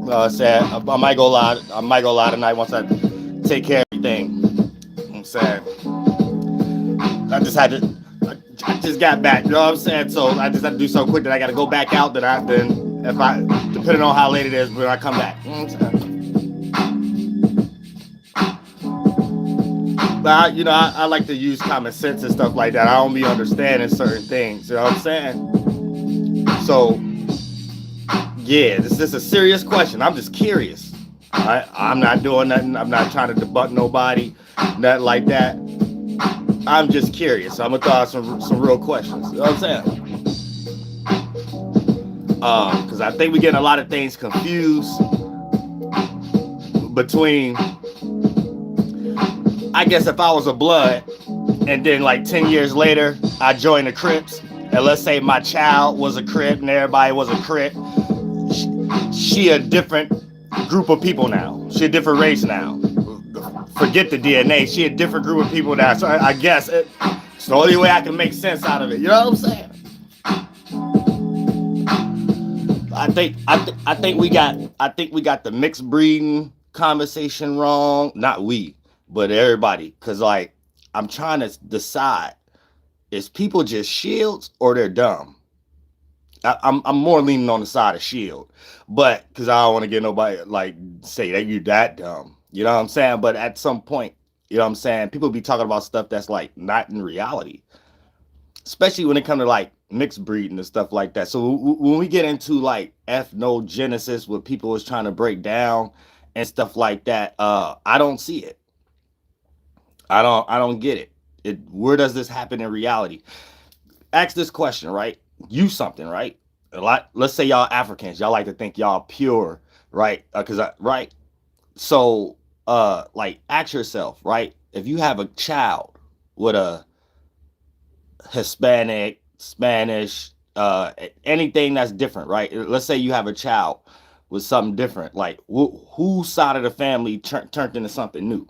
Said I might go live. I might go live tonight once I take care of everything. You know what I'm saying I just had to. I just got back. You know what I'm saying? So I just had to do so quick that I got to go back out. That I then, if I, depending on how late it is, when I come back. You know what I'm saying? But I like to use common sense and stuff like that. I don't be understanding certain things. You know what I'm saying? So yeah, this is a serious question. I'm just curious. I'm not doing nothing. I'm not trying to debunk nobody, nothing like that. I'm just curious. So I'm gonna throw out some real questions. You know what I'm saying? Because I think we get a lot of things confused between. I guess if I was a blood, and then like 10 years later I joined the Crips, and let's say my child was a Crip and everybody was a Crip, she a different group of people now. She a different race now. Forget the DNA. She a different group of people now. So I guess it's the only way I can make sense out of it. You know what I'm saying? I think we got the mixed breeding conversation wrong. Not we, but everybody. Cause like I'm trying to decide, is people just shields or they're dumb? I'm more leaning on the side of shield, but because I don't want to get nobody like say that you that dumb. You know what I'm saying? But at some point, you know what I'm saying, people be talking about stuff that's like not in reality, especially when it comes to like mixed breeding and stuff like that. So when we get into like ethnogenesis, what people is trying to break down and stuff like that, I don't see it. I don't get it. Where does this happen in reality? Ask this question, right? You something, right? A lot. Let's say y'all Africans. Y'all like to think y'all pure, right? Right. So, like, ask yourself, right? If you have a child with a Hispanic, Spanish, anything that's different, right? Let's say you have a child with something different, like whose side of the family turned into something new?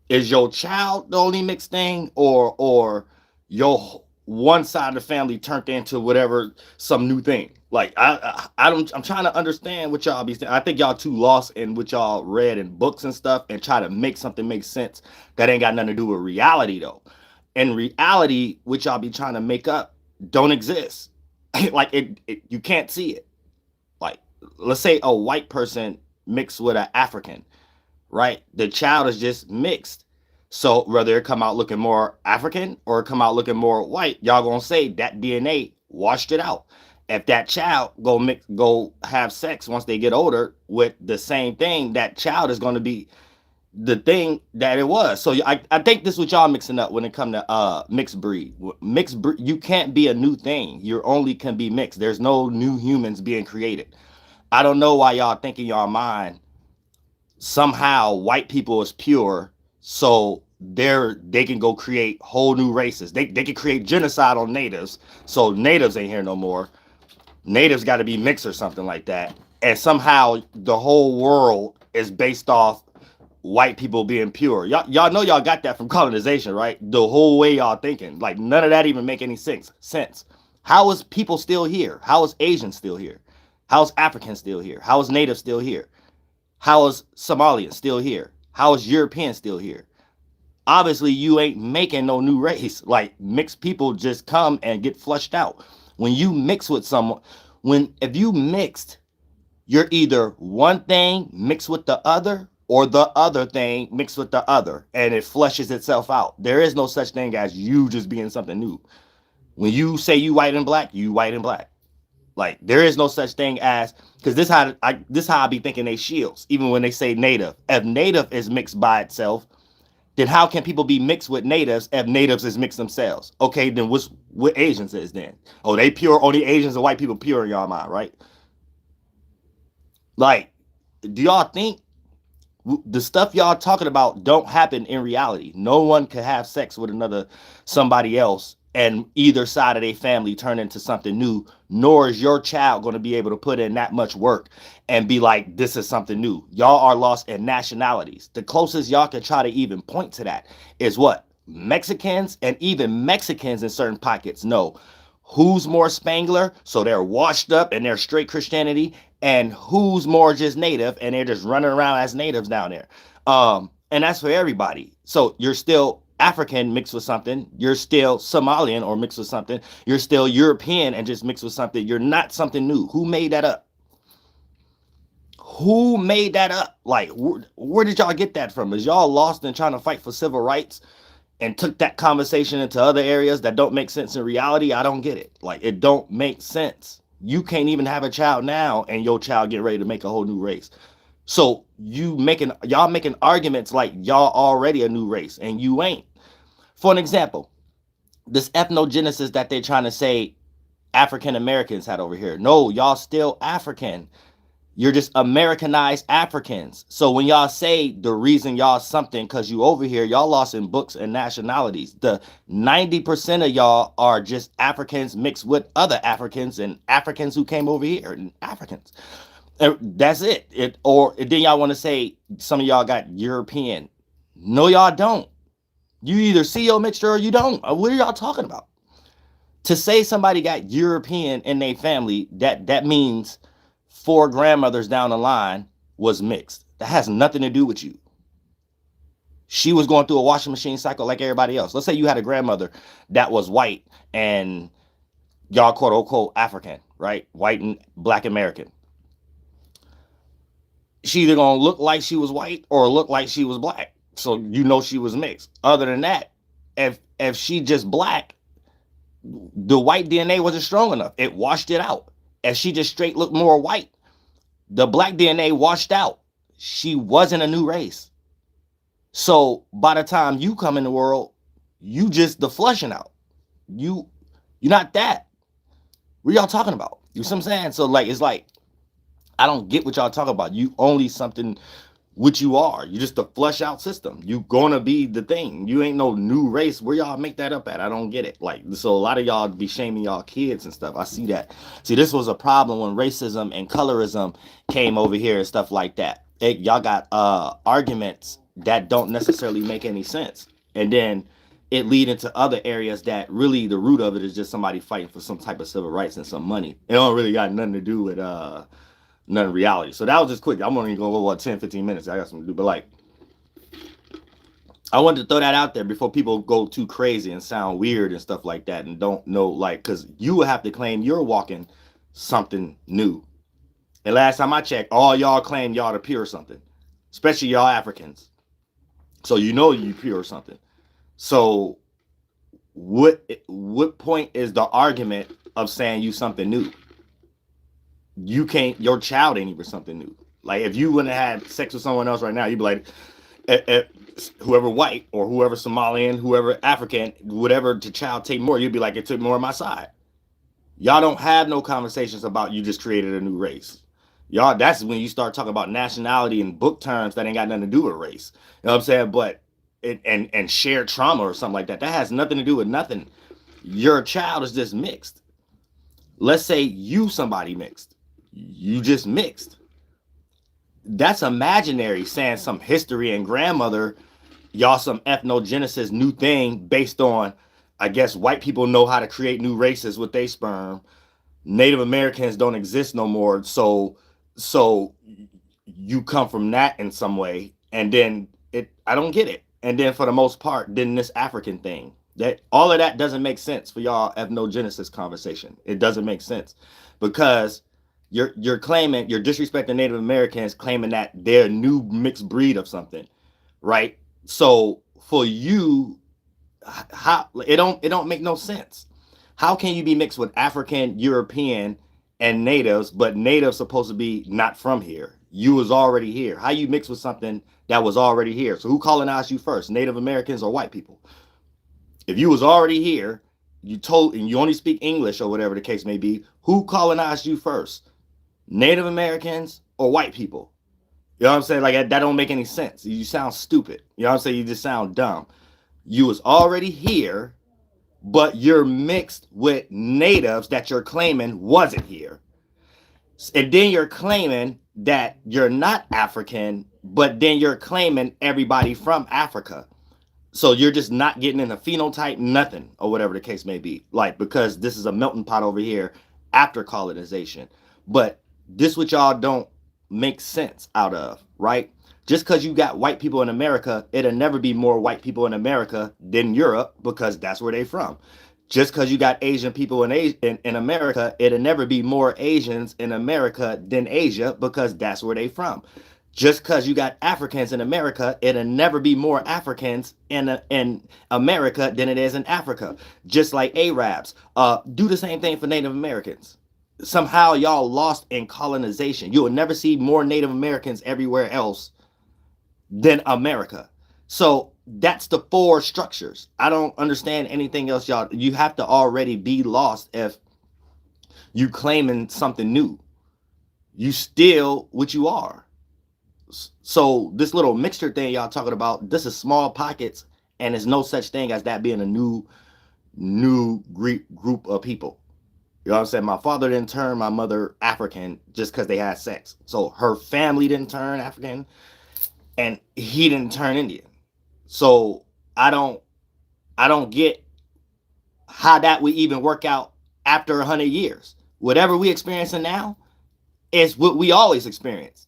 Is your child the only mixed thing, or your one side of the family turned into whatever some new thing? Like I don't. I'm trying to understand what y'all be saying. I think y'all too lost in what y'all read in books and stuff, and try to make something make sense that ain't got nothing to do with reality though. In reality, what y'all be trying to make up don't exist. Like you can't see it. Like let's say a white person mixed with an African, right? The child is just mixed. So whether it come out looking more African or come out looking more white, y'all gonna say that DNA washed it out. If that child go have sex once they get older with the same thing, that child is gonna be the thing that it was. So I think this is what y'all mixing up when it come to mixed breed. Mixed breed, you can't be a new thing. You only can be mixed. There's no new humans being created. I don't know why y'all think in y'all mind somehow white people is pure, so they can go create whole new races. They can create genocide on natives, so natives ain't here no more. Natives got to be mixed or something like that, and somehow the whole world is based off white people being pure. Y'all know y'all got that from colonization, right? The whole way y'all thinking, like none of that even make any sense. How is people still here? How is Asians still here? How is Africans still here? How is natives still here? How is Somalians still here? How is Europeans still here? Obviously, you ain't making no new race. Like mixed people just come and get flushed out. When you mix with someone, if you mixed, you're either one thing mixed with the other, or the other thing mixed with the other, and it flushes itself out. There is no such thing as you just being something new. When you say you white and black, you white and black. Like there is no such thing as, because this how I be thinking they shields. Even when they say native, if native is mixed by itself, then how can people be mixed with natives if natives is mixed themselves? Okay, then what Asians is then? Oh, they pure. Only Asians and white people pure in y'all mind, right? Like, do y'all think the stuff y'all talking about don't happen in reality? No one could have sex with somebody else and either side of their family turn into something new, nor is your child going to be able to put in that much work and be like, this is something new. Y'all are lost in nationalities. The closest y'all can try to even point to that is what? Mexicans, and even Mexicans in certain pockets know who's more Spangler, so they're washed up and they're straight Christianity, and who's more just native, and they're just running around as natives down there. And that's for everybody. So you're still African mixed with something, you're still Somalian or mixed with something, you're still European and just mixed with something. You're not something new. Who made that up? Who made that up? Like, where did y'all get that from? Is y'all lost in trying to fight for civil rights and took that conversation into other areas that don't make sense in reality? I don't get it. Like, it don't make sense. You can't even have a child now and your child get ready to make a whole new race. So y'all making arguments like y'all already a new race and you ain't. For an example, this ethnogenesis that they're trying to say African Americans had over here. No, y'all still African. You're just Americanized Africans. So when y'all say the reason y'all something because you over here, y'all lost in books and nationalities. The 90% of y'all are just Africans mixed with other Africans and Africans who came over here and Africans. That's it. Or then y'all want to say some of y'all got European. No, y'all don't. You either see your mixture or you don't. What are y'all talking about? To say somebody got European in their family, that means 4 grandmothers down the line was mixed. That has nothing to do with you. She was going through a washing machine cycle like everybody else. Let's say you had a grandmother that was white and y'all quote unquote African, right? White and black American. She either gonna look like she was white or look like she was black. So you know she was mixed. Other than that, if she just black, the white DNA wasn't strong enough. It washed it out. If she just straight looked more white, the black DNA washed out. She wasn't a new race. So by the time you come in the world, you just the flushing out. You're not that. What y'all talking about? You see what I'm saying? So like it's like I don't get what y'all talking about. You only something what you are. You just a flush out system. You gonna be the thing. You ain't no new race. Where y'all make that up at? I don't get it. Like, so a lot of y'all be shaming y'all kids and stuff. I see that. See, this was a problem when racism and colorism came over here and stuff like that. Y'all got arguments that don't necessarily make any sense. And then it lead into other areas that really the root of it is just somebody fighting for some type of civil rights and some money. It don't really got nothing to do with none of reality. So that was just quick. I'm only going to go about 10, 15 minutes. I got something to do. But like, I wanted to throw that out there before people go too crazy and sound weird and stuff like that and don't know, like, because you will have to claim you're walking something new. And last time I checked, all y'all claim y'all to pure something, especially y'all Africans. So you know you pure something. So what point is the argument of saying you something new? You can't, your child ain't even something new. Like if you wouldn't have had sex with someone else right now, you'd be like, whoever white or whoever Somalian, whoever African, whatever the child take more, you'd be like, it took more on my side. Y'all don't have no conversations about you just created a new race. Y'all, that's when you start talking about nationality in book terms that ain't got nothing to do with race. You know what I'm saying? But and shared trauma or something like that. That has nothing to do with nothing. Your child is just mixed. Let's say you somebody mixed. You just mixed. That's imaginary, saying some history and grandmother, y'all some ethnogenesis new thing based on, I guess white people know how to create new races with their sperm. Native Americans don't exist no more. So you come from that in some way. And then I don't get it. And then for the most part, then this African thing, that all of that doesn't make sense for y'all ethnogenesis conversation. It doesn't make sense because you're claiming, you're disrespecting Native Americans, claiming that they're a new mixed breed of something, right? So for you, how it don't make no sense. How can you be mixed with African, European, and natives, but natives supposed to be not from here? You was already here. How you mix with something that was already here? So who colonized you first, Native Americans or white people? If you was already here, and you only speak English or whatever the case may be, who colonized you first? Native Americans or white people? You know what I'm saying? Like that don't make any sense. You sound stupid. You know what I'm saying? You just sound dumb. You was already here, but you're mixed with natives that you're claiming wasn't here. And then you're claiming that you're not African, but then you're claiming everybody from Africa. So you're just not getting in a phenotype, nothing, or whatever the case may be. Like, because this is a melting pot over here after colonization. But this what y'all don't make sense out of, right? Just because you got white people in America, it'll never be more white people in America than Europe because that's where they from. Just because you got Asian people in America, it'll never be more Asians in America than Asia because that's where they from. Just because you got Africans in America, it'll never be more Africans in America than it is in Africa. Just like Arabs, do the same thing for Native Americans. Somehow y'all lost in colonization. You will never see more Native Americans everywhere else than America. So that's the four structures. I don't understand anything else, y'all. You have to already be lost if you claiming something new. You still what you are. So this little mixture thing y'all talking about, this is small pockets, and there's no such thing as that being a new group of people. You know what I'm saying? My father didn't turn my mother African just because they had sex. So her family didn't turn African, and he didn't turn Indian. So I don't get how that would even work out after 100 years. Whatever we experiencing now is what we always experienced.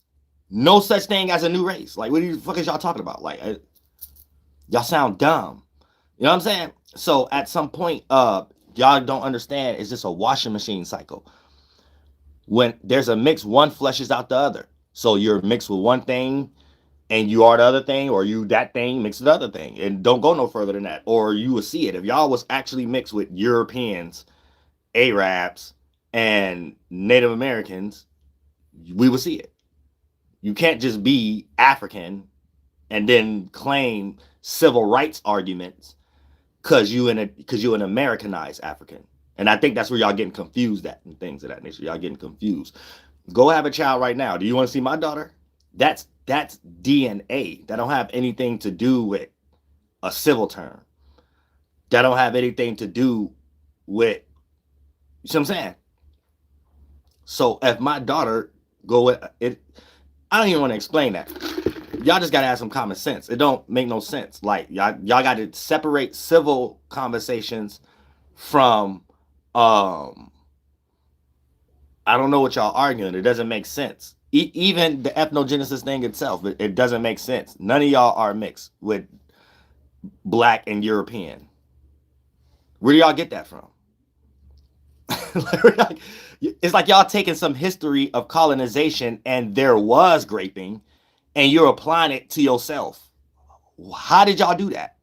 No such thing as a new race. Like, what the fuck is y'all talking about? Like, y'all sound dumb. You know what I'm saying? So at some point, y'all don't understand. It's just a washing machine cycle. When there's a mix, one flushes out the other. So you're mixed with one thing, and you are the other thing, or you that thing mixed with the other thing, and don't go no further than that. Or you will see it if y'all was actually mixed with Europeans, Arabs, and Native Americans. We would see it. You can't just be African and then claim civil rights arguments because you an Americanized African. And I think that's where y'all getting confused at and things of that nature. Y'all getting confused. Go have a child right now. Do you want to see my daughter? That's DNA. That don't have anything to do with a civil term. That don't have anything to do with, you see what I'm saying? So if my daughter go with it, I don't even want to explain that. Y'all just gotta have some common sense. It don't make no sense. Like y'all got to separate civil conversations from I don't know what y'all arguing. It doesn't make sense. Even the ethnogenesis thing itself, it doesn't make sense. None of y'all are mixed with black and European. Where do y'all get that from? It's like y'all taking some history of colonization and there was graping and you're applying it to yourself. How did y'all do that?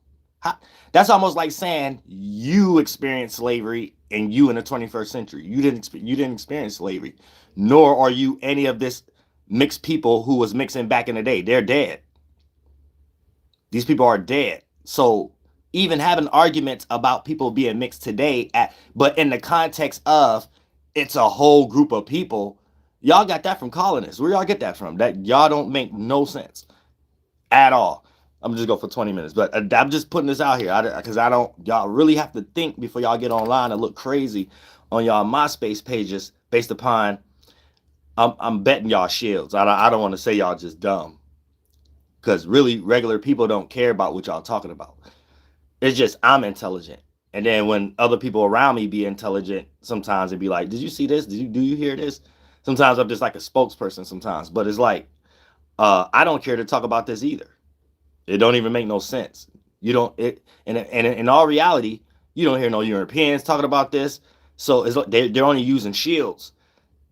That's almost like saying you experienced slavery and you in the 21st century. You didn't experience slavery, nor are you any of this mixed people who was mixing back in the day. They're dead. These people are dead. So even having arguments about people being mixed today, but in the context of it's a whole group of people, y'all got that from colonists. Where y'all get that from? That y'all don't make no sense at all. I'm just go for 20 minutes, but I'm just putting this out here because I don't. Y'all really have to think before y'all get online and look crazy on y'all MySpace pages based upon. I'm betting y'all shields. I don't want to say y'all just dumb, because really regular people don't care about what y'all talking about. It's just I'm intelligent, and then when other people around me be intelligent, sometimes it'd be like, "Did you see this? Do you hear this?" Sometimes I'm just like a spokesperson. Sometimes, but it's like I don't care to talk about this either. It don't even make no sense. You don't it and in all reality, you don't hear no Europeans talking about this. So it's like they're only using shields.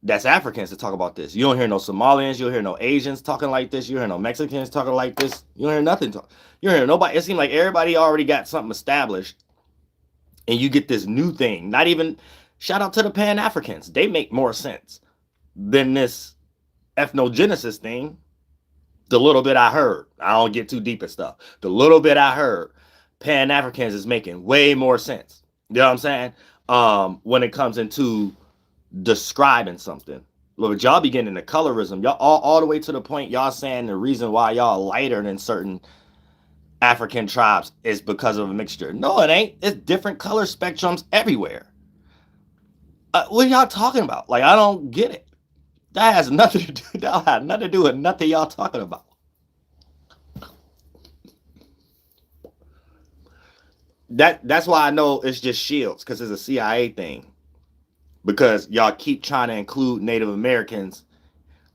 That's Africans to talk about this. You don't hear no Somalians. You don't hear no Asians talking like this. You don't hear no Mexicans talking like this. You don't hear nothing. You don't hear nobody. It seems like everybody already got something established, and you get this new thing. Not even shout out to the Pan Africans. They make more sense than this ethnogenesis thing. The little bit I heard, I don't get too deep in stuff. The little bit I heard, Pan Africans is making way more sense. You know what I'm saying? When it comes into describing something. Look, y'all be getting into colorism. Y'all all the way to the point y'all saying the reason why y'all lighter than certain African tribes is because of a mixture. No, it ain't. It's different color spectrums everywhere. What are y'all talking about? Like, I don't get it. That has nothing to do. That had nothing to do with nothing y'all talking about. That's why I know it's just shields, because it's a CIA thing. Because y'all keep trying to include Native Americans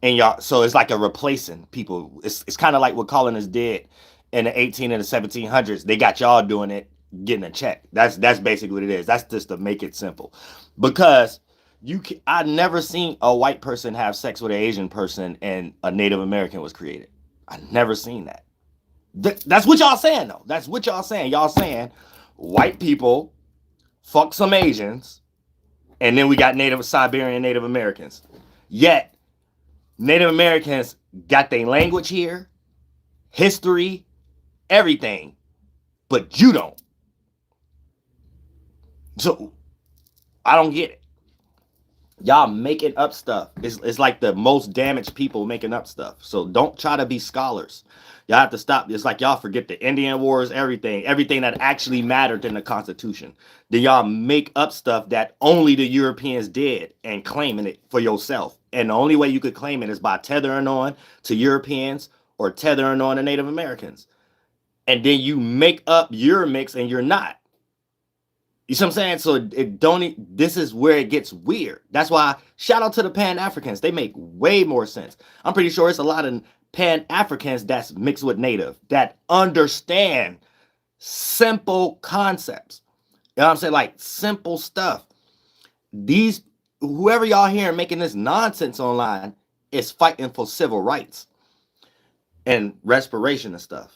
And y'all, so it's like a replacing people. It's kind of like what colonists did in the 18 and the 1700s. They got y'all doing it, getting a check. That's basically what it is. That's just to make it simple, because I never seen a white person have sex with an Asian person and a Native American was created. I never seen that. That's what y'all saying though. That's what y'all saying. Y'all saying white people fuck some Asians, and then we got Native Siberian Native Americans. Yet Native Americans got their language here, history, everything, but you don't. So I don't get it. Y'all making up stuff. It's like the most damaged people making up stuff. So don't try to be scholars. Y'all have to stop. It's like y'all forget the Indian Wars, everything that actually mattered in the Constitution. Then y'all make up stuff that only the Europeans did and claiming it for yourself. And the only way you could claim it is by tethering on to Europeans or tethering on to Native Americans. And then you make up your mix and you're not. You see what I'm saying? So it don't. This is where it gets weird. That's why shout out to the Pan Africans. They make way more sense. I'm pretty sure it's a lot of Pan Africans that's mixed with Native that understand simple concepts. You know what I'm saying? Like simple stuff. These whoever y'all hear making this nonsense online is fighting for civil rights and respiration and stuff.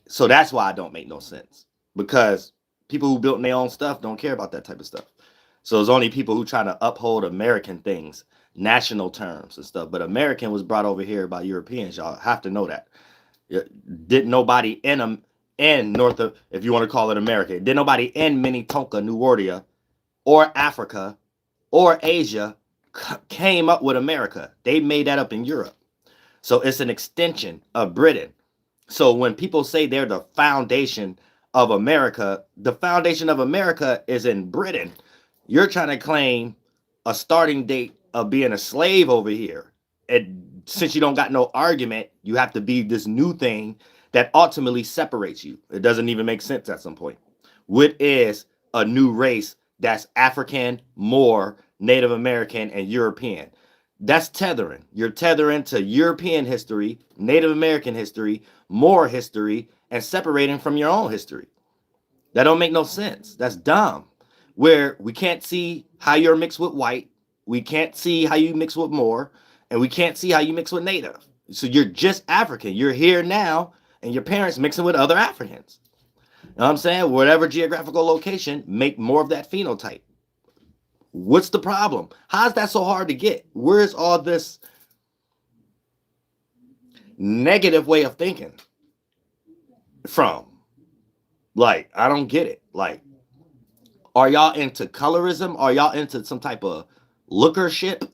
So that's why I don't make no sense, because people who built their own stuff don't care about that type of stuff. So it's only people who try to uphold American things, national terms and stuff. But American was brought over here by Europeans. Y'all have to know that. Didn't nobody in them in North of, if you want to call it America, didn't nobody in Minnetonka, New Worldiah, or Africa, or Asia came up with America. They made that up in Europe. So it's an extension of Britain. So when people say they're the foundation of America, the foundation of America is in Britain. You're trying to claim a starting date of being a slave over here. And since you don't got no argument, you have to be this new thing that ultimately separates you. It doesn't even make sense at some point. What is a new race that's African, Moor, Native American, and European? That's tethering. You're tethering to European history, Native American history, Moor history, and separating from your own history. That don't make no sense. That's dumb. Where we can't see how you're mixed with white, we can't see how you mix with Moor, and we can't see how you mix with Native. So you're just African. You're here now, and your parents mixing with other Africans. You know what I'm saying? Whatever geographical location, make more of that phenotype. What's the problem? How's that so hard to get? Where's all this negative way of thinking from? Like, I don't get it. Like, are y'all into colorism? Are y'all into some type of lookership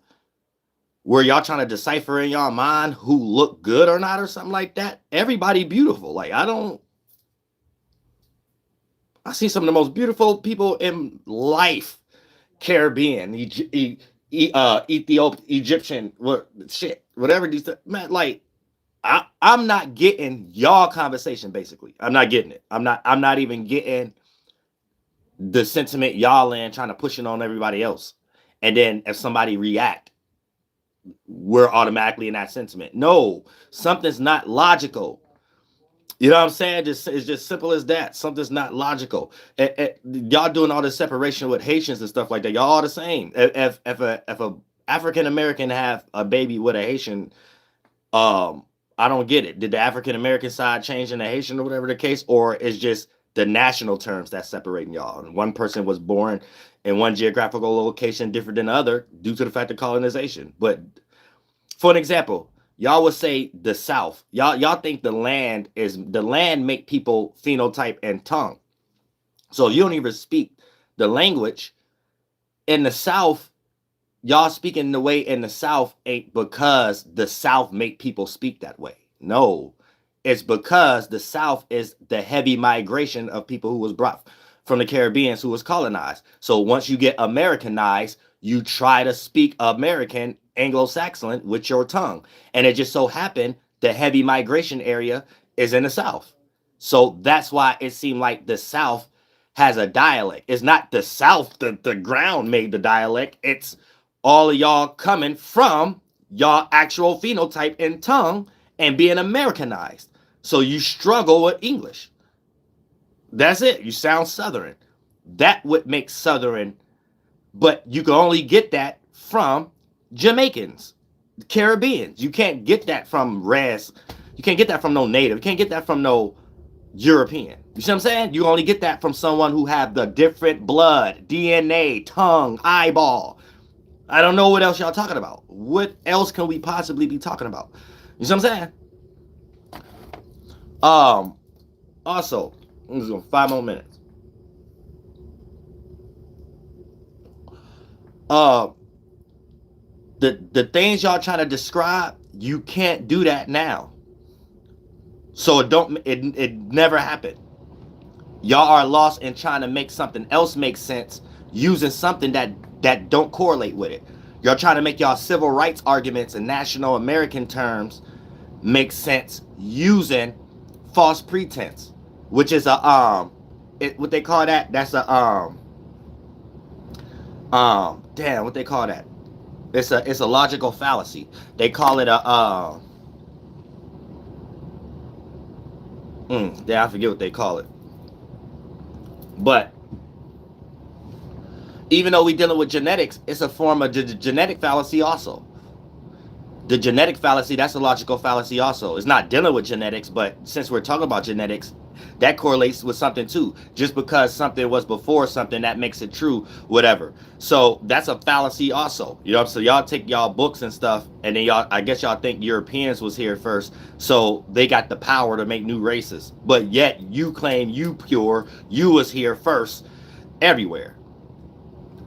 where y'all trying to decipher in y'all mind who look good or not or something like that? Everybody beautiful. Like, I see some of the most beautiful people in life. Caribbean, Ethiopia, Egyptian, whatever these, man, like, I'm not getting y'all conversation. Basically, I'm not getting it. I'm not even getting the sentiment y'all in, trying to push it on everybody else. And then if somebody react, we're automatically in that sentiment. No, something's not logical. You know what I'm saying? It's just simple as that. Something's not logical. Y'all doing all this separation with Haitians and stuff like that. Y'all all the same. If a African American have a baby with a Haitian, I don't get it. Did the African American side change in the Haitian or whatever the case, or is just the national terms that's separating y'all? And one person was born in one geographical location different than the other due to the fact of colonization. But for an example, y'all would say the South. Y'all think the land make people phenotype and tongue. So you don't even speak the language. In the South, y'all speaking the way in the South ain't because the South make people speak that way. No, it's because the South is the heavy migration of people who was brought from the Caribbean who was colonized. So once you get Americanized, you try to speak American Anglo-Saxon with your tongue. And it just so happened the heavy migration area is in the South. So that's why it seemed like the South has a dialect. It's not the South, the ground made the dialect. It's all of y'all coming from y'all actual phenotype and tongue and being Americanized. So you struggle with English. That's it. You sound Southern. That would make Southern, but you can only get that from Jamaicans, Caribbeans. You can't get that from res. You can't get that from no native. You can't get that from no European. You see what I'm saying? You only get that from someone who have the different blood, DNA, tongue, eyeball. I don't know what else y'all talking about. What else can we possibly be talking about? You see what I'm saying? Also, I'm just going 5 more minutes. The things y'all trying to describe, you can't do that now. So it never happened. Y'all are lost in trying to make something else make sense using something that don't correlate with it. Y'all trying to make y'all civil rights arguments and national American terms make sense using false pretense, which is a what they call that? That's a damn, what they call that? It's a logical fallacy. They call it a I forget what they call it. But even though we're dealing with genetics, it's a form of genetic fallacy also. The genetic fallacy, that's a logical fallacy also. It's not dealing with genetics, but since we're talking about genetics, that correlates with something too. Just because something was before something, that makes it true, whatever. So that's a fallacy also. You know, so y'all take y'all books and stuff, and then I guess y'all think Europeans was here first, so they got the power to make new races. But yet you claim you pure, you was here first everywhere.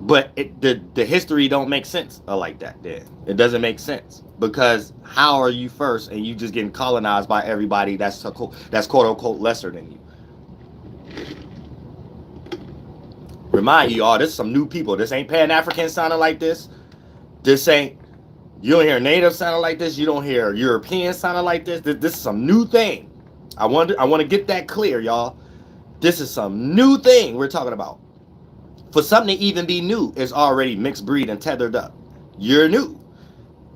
But the history don't make sense like that then. It doesn't make sense. Because how are you first and you just getting colonized by everybody that's quote unquote lesser than you? Remind you all, this is some new people. This ain't Pan-African sounding like this. This ain't, you don't hear native sounding like this. You don't hear European sounding like this. This is some new thing. I want to get that clear, y'all. This is some new thing we're talking about. For something to even be new, it's already mixed breed and tethered up. You're new.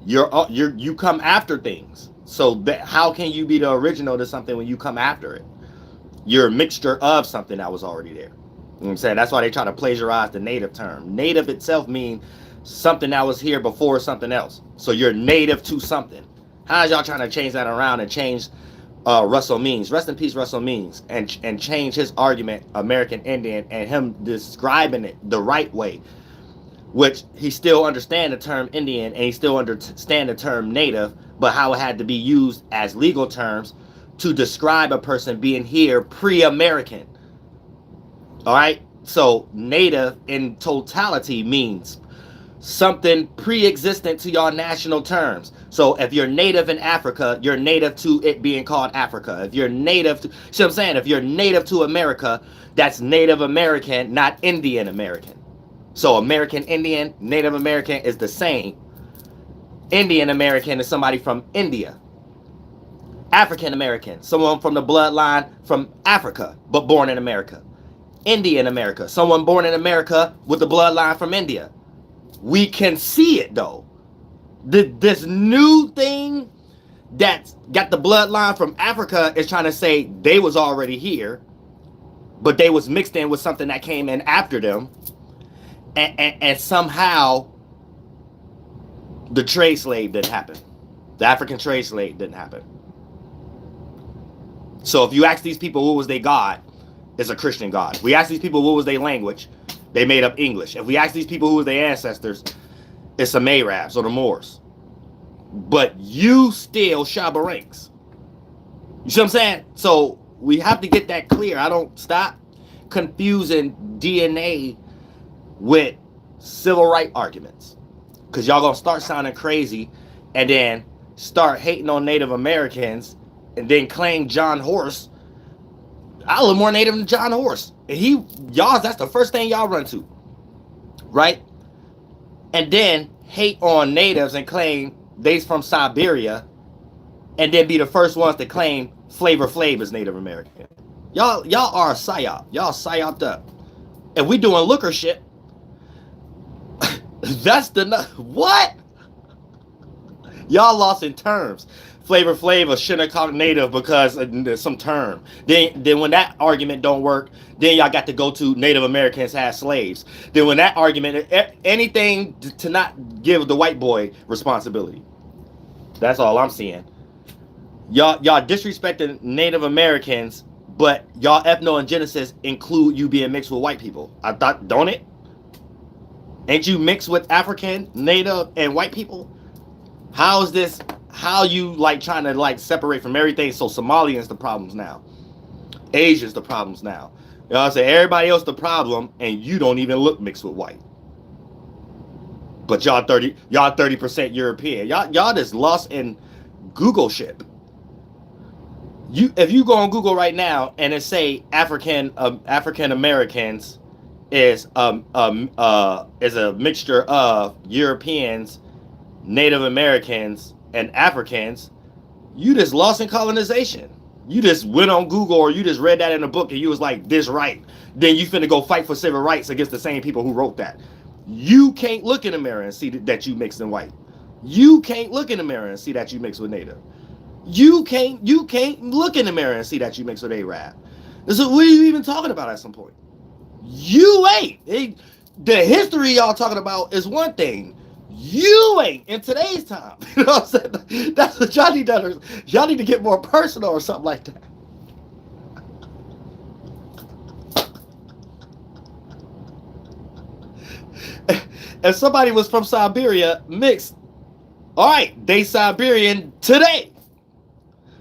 You come after things. So how can you be the original to something when you come after it? You're a mixture of something that was already there. You know what I'm saying? That's why they try to plagiarize the native term. Native itself means something that was here before something else. So you're native to something. How's y'all trying to change that around and change Russell Means, rest in peace Russell Means, and change his argument American Indian and him describing it the right way, which he still understand the term Indian and he still understand the term native, but how it had to be used as legal terms to describe a person being here pre-American. All right, so native in totality means something pre-existent to your national terms. So if you're native in Africa, you're native to it being called Africa. If you're native to, see what I'm saying? If you're native to America, that's Native American, not Indian American. So American Indian, Native American is the same. Indian American is somebody from India. African American, someone from the bloodline from Africa, but born in America. Indian America, someone born in America with the bloodline from India. We can see it though. This new thing that's got the bloodline from Africa is trying to say they was already here, but they was mixed in with something that came in after them, and somehow the trade slave didn't happen. The African trade slave didn't happen. So if you ask these people what was their God, it's a Christian God. We ask these people what was their language, they made up English. If we ask these people who were their ancestors, it's some Arabs or the Moors. But you still Shabba ranks. You see what I'm saying? So we have to get that clear. I don't stop confusing DNA with civil rights arguments. Because y'all gonna start sounding crazy and then start hating on Native Americans and then claim John Horse. I look more native than John Horse. And y'all, that's the first thing y'all run to. Right? And then hate on natives and claim they's from Siberia, and then be the first ones to claim Flavor Flav is Native American. Y'all are a psyop. Y'all psyoped up. And we doing looker shit. That's the what? Y'all lost in terms. Flavor Flav shouldn't have called native because of some term. Then when that argument don't work, then y'all got to go to Native Americans had slaves. Then when that argument, anything to not give the white boy responsibility. That's all I'm seeing. Y'all disrespecting Native Americans, but y'all ethnogenesis include you being mixed with white people. I thought, don't it? Ain't you mixed with African, Native, and white people? How is this? How you like trying to like separate from everything? So Somalians the problems now, Asians the problems now. You know what I'm saying? Everybody else the problem, and you don't even look mixed with white. But y'all 30% European. Y'all just lost in Google shit. If you go on Google right now and it say African Americans is a mixture of Europeans, Native Americans, and Africans, you just lost in colonization. You just went on Google or you just read that in a book and you was like, this right. Then you finna go fight for civil rights against the same people who wrote that. You can't look in the mirror and see that you mixed in white. You can't look in the mirror and see that you mixed with Native. You can't look in the mirror and see that you mixed with Arab. So what are you even talking about at some point? You ain't. The history y'all talking about is one thing. You ain't in today's time. You know what I'm saying? That's what y'all need to understand. Y'all need to get more personal or something like that. If somebody was from Siberia mixed, all right, they Siberian today.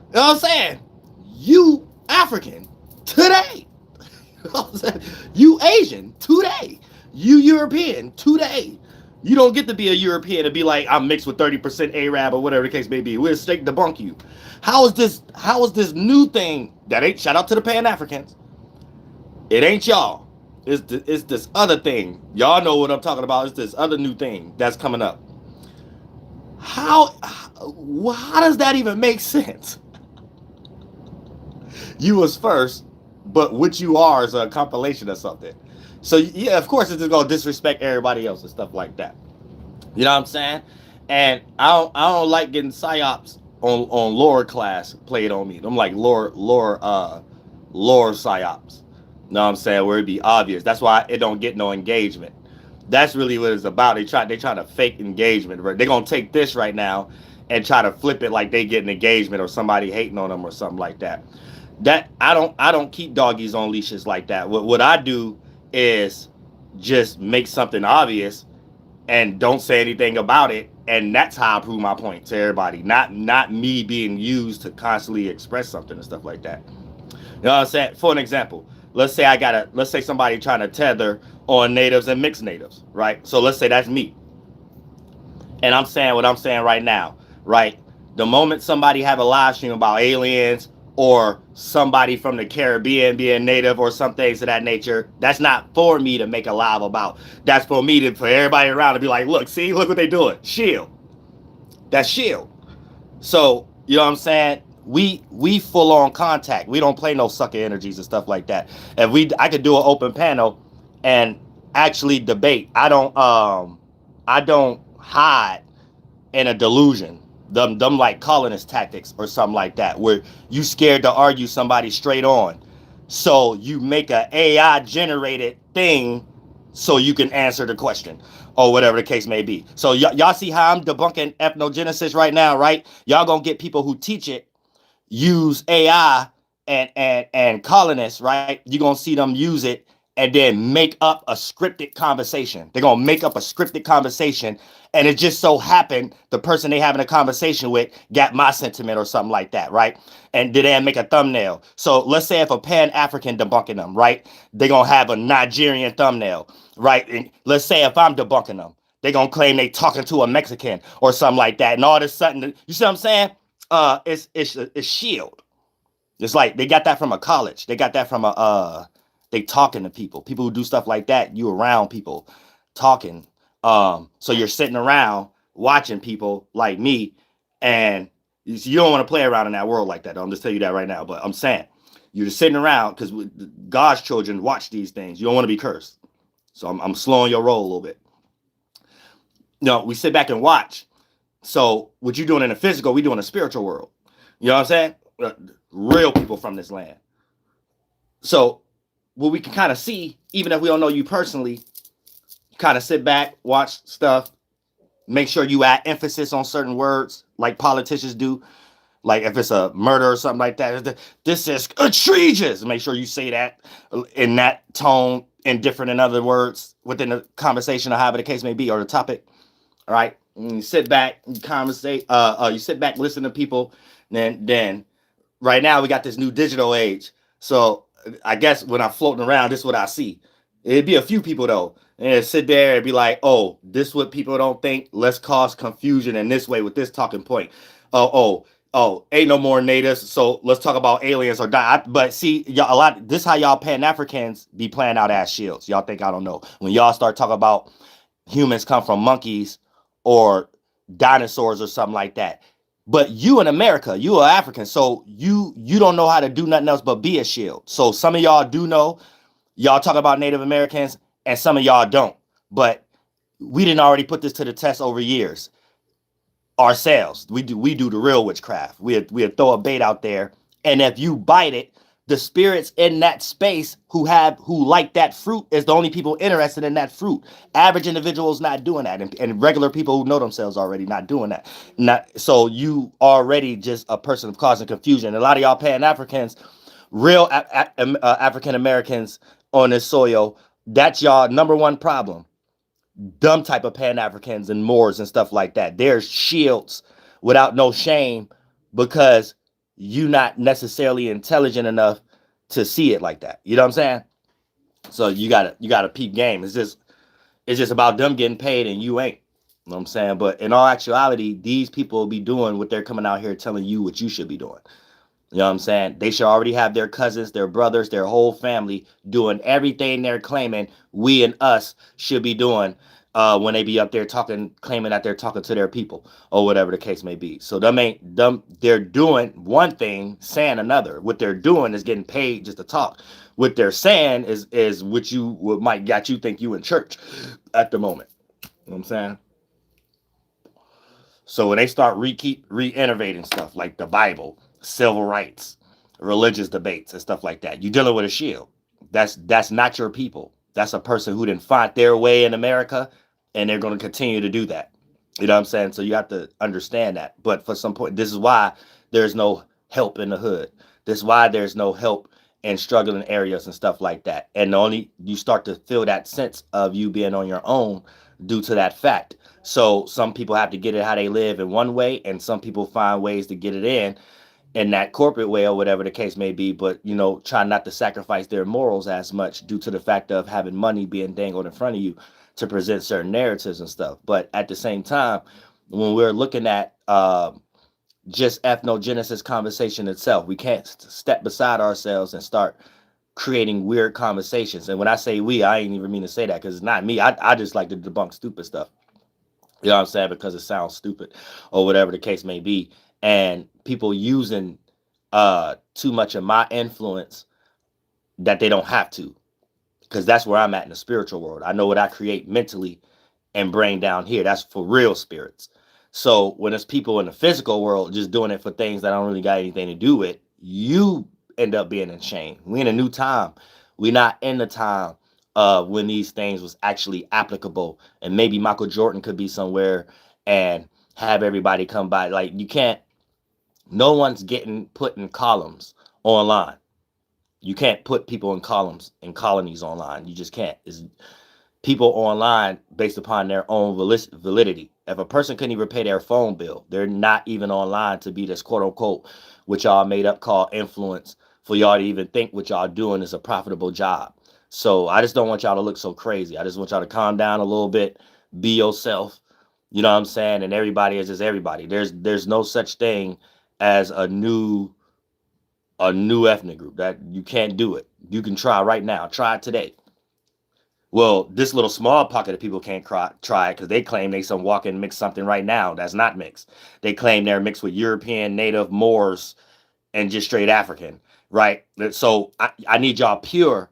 You know what I'm saying? You African today. You know what I'm saying? You Asian today. You European today. You don't get to be a European and be like, I'm mixed with 30% Arab or whatever the case may be. We'll straight debunk you. How is this new thing that ain't, shout out to the Pan-Africans. It ain't y'all. It's this other thing. Y'all know what I'm talking about. It's this other new thing that's coming up. How does that even make sense? You was first, but what you are is a compilation of something. So yeah, of course it's just gonna disrespect everybody else and stuff like that. You know what I'm saying? And I don't like getting psyops on lore class played on me. I'm like lore psyops. You know what I'm saying? Where it be obvious. That's why it don't get no engagement. That's really what it's about. They try to fake engagement. Right? They're gonna take this right now and try to flip it like they get an engagement or somebody hating on them or something like that. That I don't keep doggies on leashes like that. What I do is just make something obvious and don't say anything about it, and that's how I prove my point to everybody. Not me being used to constantly express something and stuff like that. You know what I'm saying? For an example, let's say somebody trying to tether on natives and mixed natives, right? So let's say that's me. And I'm saying what I'm saying right now, right? The moment somebody have a live stream about aliens or somebody from the Caribbean being native or some things of that nature, that's not for me to make a live about. That's for me for everybody around to be like, look what they doing. Shield. That's shield. So, you know what I'm saying? We full on contact. We don't play no sucker energies and stuff like that. I could do an open panel and actually debate. I don't hide in a delusion. Them like colonist tactics or something like that, where you scared to argue somebody straight on. So you make a AI generated thing so you can answer the question or whatever the case may be. So y'all see how I'm debunking ethnogenesis right now, right? Y'all gonna get people who teach it use AI and colonists, right? You're gonna see them use it and then make up a scripted conversation. They're gonna make up a scripted conversation, and it just so happened the person they having a conversation with got my sentiment or something like that, right? And then make a thumbnail. So let's say if a Pan-African debunking them, right? They're gonna have a Nigerian thumbnail, right? And let's say if I'm debunking them, they're gonna claim they talking to a Mexican or something like that, and all of a sudden, you see what I'm saying? It's shield. It's like they got that from a college. They got that from they talking to people who do stuff like that. You around people talking. So you're sitting around watching people like me, and you don't want to play around in that world like that. I'm just tell you that right now. But I'm saying you're just sitting around because God's children watch these things. You don't want to be cursed. So I'm slowing your roll a little bit. No, we sit back and watch. So what you doing in the physical, we doing in the spiritual world. You know what I'm saying? Real people from this land. So what we can kind of see, even if we don't know you personally, kind of sit back, watch stuff, make sure you add emphasis on certain words like politicians do. Like if it's a murder or something like that, this is egregious. Make sure you say that in that tone and different in other words within the conversation or however the case may be or the topic. All right. And you sit back, you conversate, you sit back, listen to people. Then right now we got this new digital age. So I guess when I'm floating around, this is what I see. It'd be a few people though, and sit there and be like, "Oh, this is what people don't think. Let's cause confusion in this way with this talking point." Oh, ain't no more natives. So let's talk about aliens or die. But see, y'all, a lot. This how y'all Pan Africans be playing out as shields. Y'all think I don't know when y'all start talking about humans come from monkeys or dinosaurs or something like that. But you in America, you are African, so you don't know how to do nothing else but be a shield. So some of y'all do know. Y'all talk about Native Americans, and some of y'all don't. But we didn't already put this to the test over years ourselves. We do the real witchcraft. We'd throw a bait out there, and if you bite it, the spirits in that space who like that fruit is the only people interested in that fruit. Average individuals not doing that, and regular people who know themselves already not doing that. Not so you already just a person of causing confusion. A lot of y'all Pan Africans, real African Americans on this soil, that's y'all number one problem. Dumb type of Pan Africans and Moors and stuff like that. They're shields without no shame because you not necessarily intelligent enough to see it like that. You know what I'm saying? So you gotta peep game. It's just about them getting paid and you ain't. You know what I'm saying? But in all actuality, these people will be doing what they're coming out here telling you what you should be doing. You know what I'm saying? They should already have their cousins, their brothers, their whole family doing everything they're claiming we and us should be doing when they be up there talking, claiming that they're talking to their people or whatever the case may be. So they're doing one thing, saying another. What they're doing is getting paid just to talk. What they're saying is what might got you think you in church at the moment. You know what I'm saying? So when they start keep re-innovating stuff like the Bible, civil rights, religious debates, and stuff like that, you're dealing with a shield. That's not your people. That's a person who didn't find their way in America, and they're going to continue to do that. You know what I'm saying? So you have to understand that. But for some point, this is why there's no help in the hood. This is why there's no help in struggling areas and stuff like that. And only you start to feel that sense of you being on your own due to that fact. So some people have to get it how they live in one way, and some people find ways to get it in that corporate way or whatever the case may be. But try not to sacrifice their morals as much due to the fact of having money being dangled in front of you to present certain narratives and stuff. But at the same time, when we're looking at just ethnogenesis conversation itself, we can't step beside ourselves and start creating weird conversations. And when I say we, I ain't even mean to say that because it's not me. I just like to debunk stupid stuff. You know what I'm saying? Because it sounds stupid or whatever the case may be. And people using too much of my influence that they don't have to. Because that's where I'm at in the spiritual world. I know what I create mentally and bring down here. That's for real spirits. So when it's people in the physical world just doing it for things that I don't really got anything to do with, you end up being in shame. We in a new time. We're not in the time when these things was actually applicable. And maybe Michael Jordan could be somewhere and have everybody come by. Like you can't, no one's getting put in columns online. You can't put people in columns and colonies online. You just can't. It's people online based upon their own validity. If a person couldn't even pay their phone bill, they're not even online to be this quote unquote, which y'all made up called influence, for y'all to even think what y'all doing is a profitable job. So I just don't want y'all to look so crazy. I just want y'all to calm down a little bit, be yourself. You know what I'm saying? And everybody is just everybody. There's no such thing as a new ethnic group. That you can't do it. You can try right now. Try it today. Well, this little small pocket of people can't try it because they claim they some walk and mix something right now that's not mixed. They claim they're mixed with European, Native, Moors, and just straight African, right? So I need y'all pure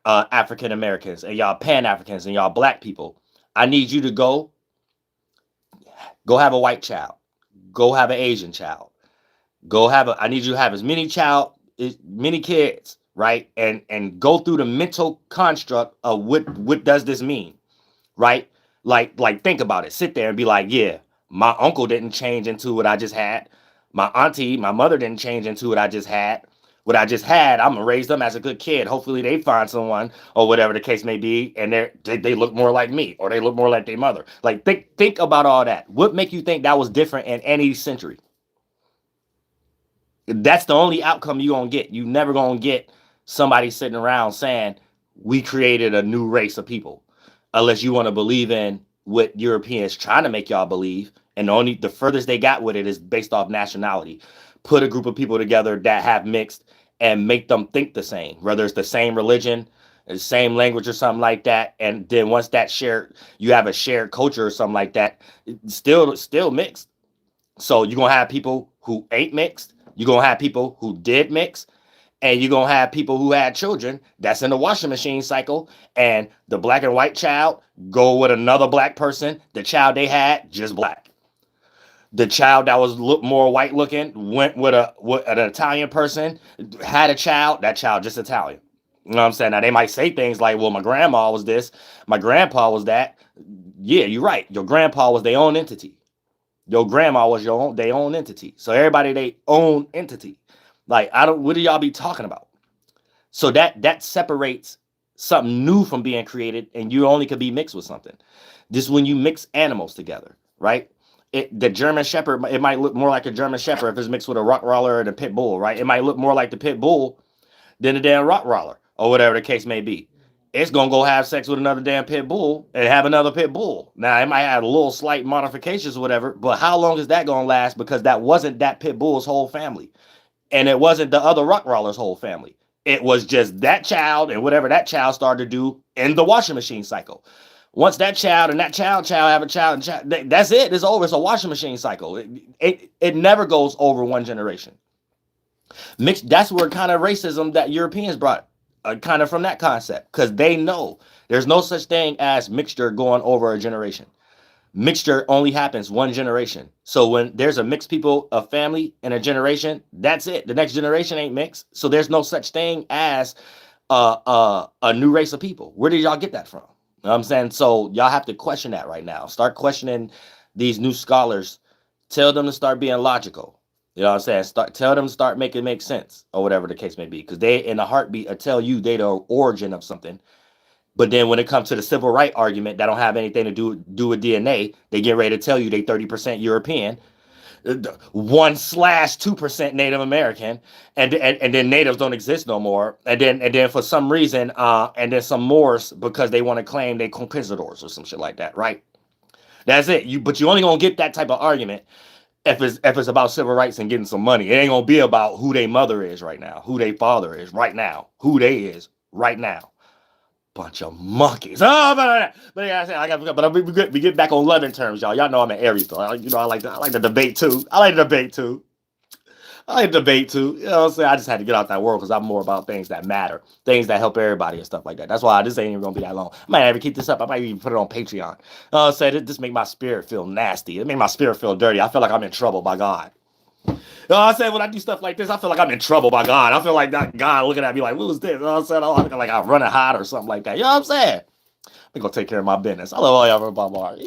African Americans and y'all Pan Africans and y'all Black people. I need you to go Go have a white child. Go have an Asian child. I need you to have as many kids, right? And go through the mental construct of what does this mean, right? Like think about it. Sit there and be like, yeah, my uncle didn't change into what I just had. My auntie, my mother didn't change into what I just had. What I just had, I'm gonna raise them as a good kid. Hopefully they find someone or whatever the case may be, and they look more like me or they look more like their mother. Like think about all that. What make you think that was different in any century? That's the only outcome you gonna get. You never gonna get somebody sitting around saying we created a new race of people, unless you want to believe in what Europeans trying to make y'all believe. And the furthest they got with it is based off nationality. Put a group of people together that have mixed and make them think the same, whether it's the same religion, the same language or something like that. And then once that you have a shared culture or something like that, still mixed. So you're gonna have people who ain't mixed. You're gonna have people who did mix, and you're gonna have people who had children that's in the washing machine cycle, and the black and white child go with another black person. The child they had just black. The child that was more white looking went with an Italian person, had a child. That child just Italian. You know what I'm saying? Now they might say things like, "Well, my grandma was this, my grandpa was that." Yeah, you're right. Your grandpa was their own entity. Your grandma was their own entity. So everybody they own entity. Like what do y'all be talking about? So that separates something new from being created, and you only could be mixed with something. This is when you mix animals together, right? The German Shepherd, it might look more like a German Shepherd if it's mixed with a Rottweiler and a Pit Bull, right? It might look more like the Pit Bull than the damn Rottweiler or whatever the case may be. It's gonna go have sex with another damn pit bull and have another pit bull. Now it might have a little slight modifications or whatever, but how long is that gonna last? Because that wasn't that pit bull's whole family, and it wasn't the other Rottweiler's whole family. It was just that child and whatever that child started to do in the washing machine cycle. Once that child and that child have a child, that's it. It's over. It's a washing machine cycle. It never goes over one generation. Mixed. That's where kind of racism that Europeans brought. Kind of from that concept, because they know there's no such thing as mixture going over a generation. Mixture only happens one generation. So when there's a mixed people, a family, in a generation, that's it. The next generation ain't mixed. So there's no such thing as a new race of people. Where did y'all get that from? You know what I'm saying? So y'all have to question that right now. Start questioning these new scholars. Tell them to start being logical. You know what I'm saying? Tell them to start making it make sense, or whatever the case may be. Because they, in a heartbeat, tell you they the origin of something. But then when it comes to the civil right argument that don't have anything to do with DNA, they get ready to tell you they 30% European, 1/2% Native American, and then natives don't exist no more. And then for some reason, and then some Moors, because they want to claim they conquistadors or some shit like that, right? That's it. But you only gonna get that type of argument if it's about civil rights and getting some money. It ain't gonna be about who their mother is right now, who their father is right now, who they is right now. Bunch of monkeys. Oh, but yeah, but we get back on loving terms, y'all. Y'all know I'm an Aries, though. I like the debate too. I like the debate too. You know what I'm saying? I just had to get out that world because I'm more about things that matter, things that help everybody and stuff like that. That's why this ain't even gonna be that long. I might ever keep this up. I might even put it on Patreon. You know what I'm saying? This make my spirit feel nasty. It make my spirit feel dirty. I feel like I'm in trouble by God. You know what I'm saying? When I do stuff like this, I feel like I'm in trouble by God. I feel like that God looking at me like, what was this? You know what I'm saying? I feel like I'm running hot or something like that. You know what I'm saying? I'm gonna take care of my business. I love all y'all from Bob.